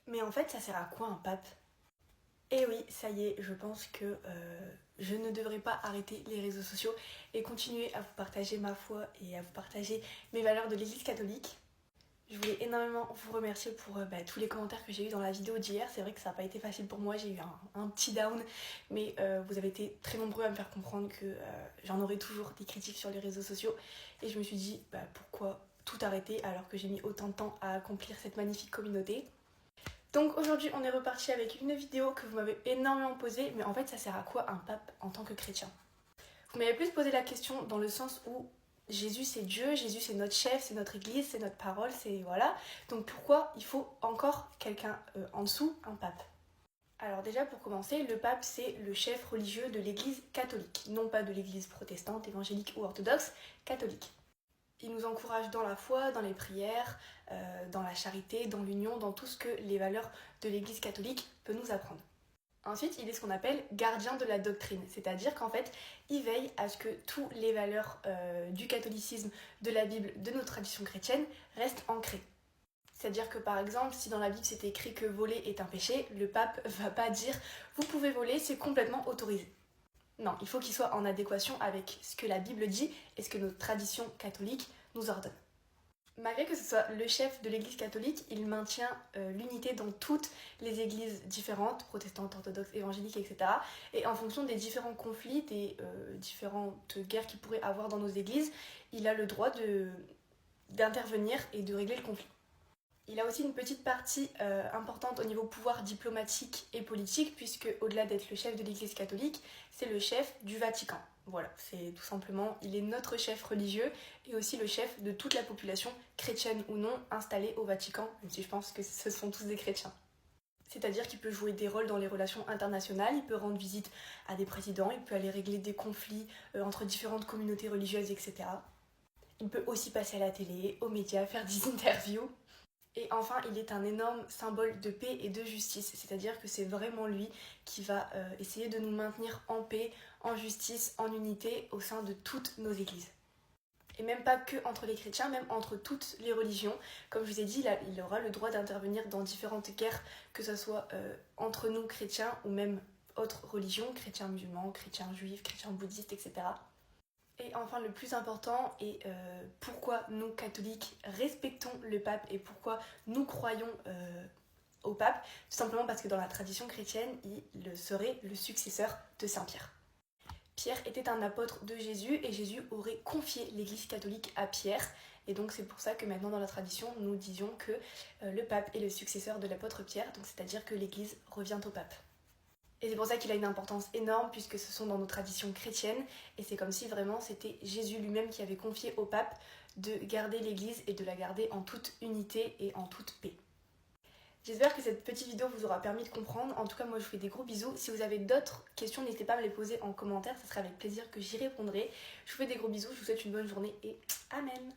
Mais en fait, ça sert à quoi un pape? Eh oui, ça y est, je pense que je ne devrais pas arrêter les réseaux sociaux et continuer à vous partager ma foi et à vous partager mes valeurs de l'Église catholique. Je voulais énormément vous remercier pour tous les commentaires que j'ai eu dans la vidéo d'hier. C'est vrai que ça n'a pas été facile pour moi, j'ai eu un petit down, mais vous avez été très nombreux à me faire comprendre que j'en aurais toujours des critiques sur les réseaux sociaux. Et je me suis dit, pourquoi tout arrêter alors que j'ai mis autant de temps à accomplir cette magnifique communauté. Donc aujourd'hui on est reparti avec une vidéo que vous m'avez énormément posée, mais en fait ça sert à quoi un pape en tant que chrétien? Vous m'avez plus posé la question dans le sens où Jésus c'est Dieu, Jésus c'est notre chef, c'est notre église, c'est notre parole, c'est voilà. Donc pourquoi il faut encore quelqu'un en dessous, un pape? Alors déjà pour commencer, le pape c'est le chef religieux de l'église catholique, non pas de l'église protestante, évangélique ou orthodoxe, catholique. Il nous encourage dans la foi, dans les prières, dans la charité, dans l'union, dans tout ce que les valeurs de l'Église catholique peuvent nous apprendre. Ensuite, il est ce qu'on appelle gardien de la doctrine, c'est-à-dire qu'en fait, il veille à ce que toutes les valeurs du catholicisme, de la Bible, de nos traditions chrétiennes restent ancrées. C'est-à-dire que par exemple, si dans la Bible c'est écrit que voler est un péché, le pape va pas dire « vous pouvez voler, c'est complètement autorisé ». Non, il faut qu'il soit en adéquation avec ce que la Bible dit et ce que nos traditions catholiques nous ordonnent. Malgré que ce soit le chef de l'église catholique, il maintient l'unité dans toutes les églises différentes, protestantes, orthodoxes, évangéliques, etc. Et en fonction des différents conflits, des différentes guerres qu'il pourrait avoir dans nos églises, il a le droit d'intervenir et de régler le conflit. Il a aussi une petite partie importante au niveau pouvoir diplomatique et politique, puisque au-delà d'être le chef de l'Église catholique, c'est le chef du Vatican. Voilà, c'est tout simplement, il est notre chef religieux et aussi le chef de toute la population, chrétienne ou non, installée au Vatican, même si je pense que ce sont tous des chrétiens. C'est-à-dire qu'il peut jouer des rôles dans les relations internationales, il peut rendre visite à des présidents, il peut aller régler des conflits entre différentes communautés religieuses, etc. Il peut aussi passer à la télé, aux médias, faire des interviews. Et enfin, il est un énorme symbole de paix et de justice, c'est-à-dire que c'est vraiment lui qui va essayer de nous maintenir en paix, en justice, en unité au sein de toutes nos églises. Et même pas que entre les chrétiens, même entre toutes les religions. Comme je vous ai dit, il aura le droit d'intervenir dans différentes guerres, que ce soit entre nous chrétiens ou même autres religions, chrétiens musulmans, chrétiens juifs, chrétiens bouddhistes, etc. Et enfin le plus important, et pourquoi nous catholiques respectons le pape et pourquoi nous croyons au pape, tout simplement parce que dans la tradition chrétienne, il serait le successeur de Saint Pierre. Pierre était un apôtre de Jésus et Jésus aurait confié l'église catholique à Pierre. Et donc c'est pour ça que maintenant dans la tradition, nous disions que le pape est le successeur de l'apôtre Pierre, donc c'est-à-dire que l'église revient au pape. Et c'est pour ça qu'il a une importance énorme puisque ce sont dans nos traditions chrétiennes et c'est comme si vraiment c'était Jésus lui-même qui avait confié au pape de garder l'église et de la garder en toute unité et en toute paix. J'espère que cette petite vidéo vous aura permis de comprendre. En tout cas, moi je vous fais des gros bisous. Si vous avez d'autres questions, n'hésitez pas à me les poser en commentaire, ce sera avec plaisir que j'y répondrai. Je vous fais des gros bisous, je vous souhaite une bonne journée et amen.